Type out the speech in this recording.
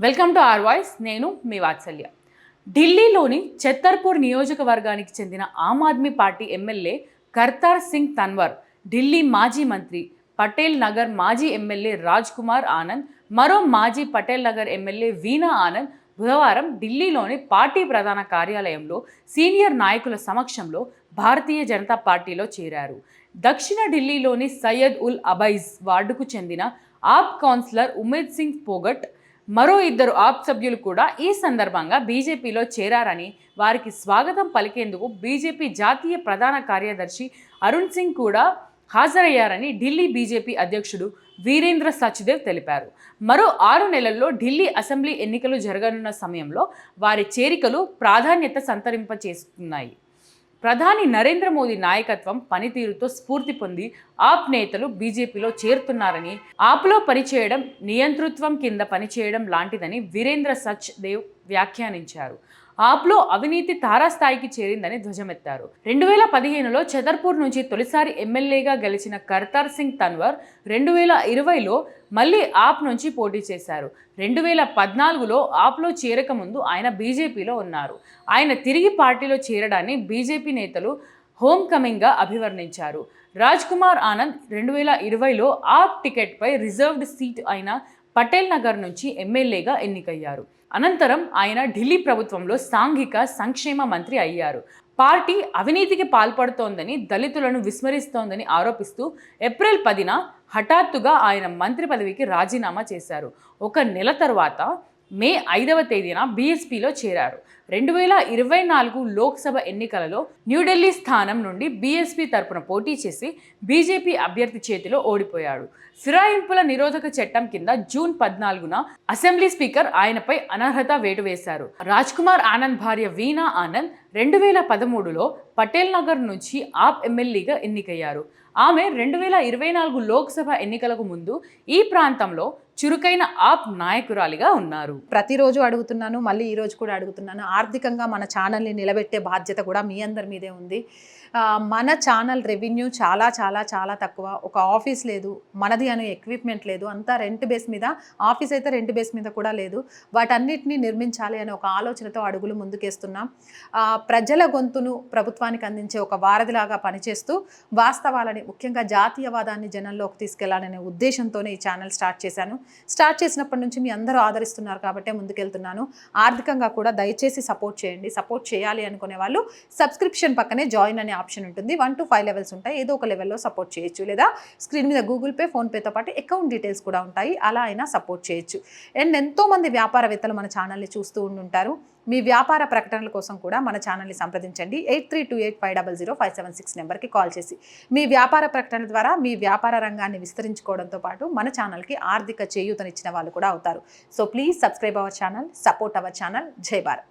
Welcome to are voice. నేను మీ వాత్సల్య. ఢిల్లీలోని ఛత్తర్పూర్ నియోజకవర్గానికి చెందిన ఆమ్ ఆద్మీ పార్టీ ఎమ్మెల్యే కర్తార్ సింగ్ తన్వర్, ఢిల్లీ మాజీ మంత్రి, పటేల్ నగర్ మాజీ ఎమ్మెల్యే రాజ్ కుమార్ ఆనంద్, మరో మాజీ పటేల్ నగర్ ఎమ్మెల్యే వీణా ఆనంద్ బుధవారం ఢిల్లీలోని పార్టీ ప్రధాన కార్యాలయంలో సీనియర్ నాయకుల సమక్షంలో భారతీయ జనతా పార్టీలో చేరారు. దక్షిణ ఢిల్లీలోని సయ్యద్ ఉల్ అబైజ్ వార్డుకు చెందిన ఆప్ కౌన్సిలర్ ఉమేద్ సింగ్ పోగట్, మరో ఇద్దరు ఆప్ సభ్యులు కూడా ఈ సందర్భంగా బీజేపీలో చేరారని, వారికి స్వాగతం పలికేందుకు బీజేపీ జాతీయ ప్రధాన కార్యదర్శి అరుణ్ సింగ్ కూడా హాజరయ్యారని ఢిల్లీ బీజేపీ అధ్యక్షుడు వీరేంద్ర సచ్దేవ్ తెలిపారు. మరో 6 నెలల్లో ఢిల్లీ అసెంబ్లీ ఎన్నికలు జరగనున్న సమయంలో వారి చేరికలు ప్రాధాన్యత సంతరింపచేస్తున్నాయి. ప్రధాని నరేంద్ర మోదీ నాయకత్వం పనితీరుతో స్ఫూర్తి పొంది ఆప్ నేతలు బీజేపీలో చేరుతున్నారని, ఆప్లో పనిచేయడం నియంతృత్వం కింద పనిచేయడం లాంటిదని వీరేంద్ర సచ్దేవ్ వ్యాఖ్యానించారు. ఆప్లో అవినీతి తారాస్థాయికి చేరిందని ధ్వజమెత్తారు. 2015లో ఛతర్పూర్ నుంచి తొలిసారి ఎమ్మెల్యేగా గెలిచిన కర్తార్ సింగ్ తన్వర్ 2020లో మళ్ళీ ఆప్ నుంచి పోటీ చేశారు. 2014లో ఆప్లో చేరక ముందు ఆయన బీజేపీలో ఉన్నారు. ఆయన తిరిగి పార్టీలో చేరడాన్ని బీజేపీ నేతలు హోమ్ కమింగ్గా అభివర్ణించారు. రాజ్ కుమార్ ఆనంద్ 2020లో ఆప్ టికెట్పై రిజర్వ్డ్ సీట్ అయిన పటేల్ నగర్ నుంచి ఎమ్మెల్యేగా ఎన్నికయ్యారు. అనంతరం ఆయన ఢిల్లీ ప్రభుత్వంలో సాంఘిక సంక్షేమ మంత్రి అయ్యారు. పార్టీ అవినీతికి పాల్పడుతోందని, దళితులను విస్మరిస్తోందని ఆరోపిస్తూ ఏప్రిల్ 10న హఠాత్తుగా ఆయన మంత్రి పదవికి రాజీనామా చేశారు. ఒక నెల తర్వాత మే 5వ తేదీన బీఎస్పీలో చేరారు. 2024 లోక్సభ ఎన్నికలలో న్యూఢిల్లీ స్థానం నుండి బీఎస్పీ తరపున పోటీ చేసి బీజేపీ అభ్యర్థి చేతిలో ఓడిపోయాడు. ఫిరాయింపుల నిరోధక చట్టం కింద జూన్ 14న అసెంబ్లీ స్పీకర్ ఆయనపై అనర్హత వేటు వేశారు. రాజ్ కుమార్ ఆనంద్ భార్య వీణా ఆనంద్ 2013లో పటేల్ నగర్ నుంచి ఆప్ ఎమ్మెల్యేగా ఎన్నికయ్యారు. ఆమె 2024 లోక్సభ ఎన్నికలకు ముందు ఈ ప్రాంతంలో చురుకైన ఆప్ నాయకురాలిగా ఉన్నారు. ప్రతిరోజు అడుగుతున్నాను, మళ్ళీ ఈరోజు కూడా అడుగుతున్నాను. ఆర్థికంగా మన ఛానల్ని నిలబెట్టే బాధ్యత కూడా మీ అందరి మీదే ఉంది. మన ఛానల్ రెవెన్యూ చాలా చాలా చాలా తక్కువ. ఒక ఆఫీస్ లేదు, మనది అనే ఎక్విప్మెంట్ లేదు, అంతా రెంట్ బేస్ మీద. ఆఫీస్ అయితే రెంట్ బేస్ మీద కూడా లేదు. వాటన్నిటిని నిర్మించాలి అనే ఒక ఆలోచనతో అడుగులు ముందుకేస్తున్నాం. ప్రజల గొంతును ప్రభుత్వానికి అందించే ఒక వారధిలాగా పనిచేస్తూ వాస్తవాలని, ముఖ్యంగా జాతీయవాదాన్ని జనంలోకి తీసుకెళ్లాలనే ఉద్దేశంతోనే ఈ ఛానల్ స్టార్ట్ చేశాను. స్టార్ట్ చేసినప్పటి నుంచి మీ అందరూ ఆదరిస్తున్నారు కాబట్టే ముందుకెళ్తున్నాను. ఆర్థికంగా కూడా దయచేసి సపోర్ట్ చేయండి. సపోర్ట్ చేయాలి అనుకునే వాళ్ళు సబ్స్క్రిప్షన్ పక్కనే జాయిన్ అనే ఆప్షన్ ఉంటుంది. 1 to 5 లెవెల్స్ ఉంటాయి. ఏదో ఒక లెవెల్లో సపోర్ట్ చేయొచ్చు. లేదా స్క్రీన్ మీద గూగుల్ పే, ఫోన్పేతో పాటు అకౌంట్ డీటెయిల్స్ కూడా ఉంటాయి. అలా అయినా సపోర్ట్ చేయొచ్చు. అండ్ ఎంతోమంది వ్యాపారవేత్తలు మన ఛానల్ని చూస్తూ ఉంటుంటారు. మీ వ్యాపార ప్రకటనల కోసం కూడా మన ఛానల్ని సంప్రదించండి. 8328500576 నెంబర్కి కాల్ చేసి మీ వ్యాపార ప్రకటనల ద్వారా మీ వ్యాపార రంగాన్ని విస్తరించుకోవడంతో పాటు మన ఛానల్కి ఆర్థిక చేయూతనిచ్చిన వాళ్ళు కూడా అవుతారు. So please subscribe our channel, support our channel. జై భారత్.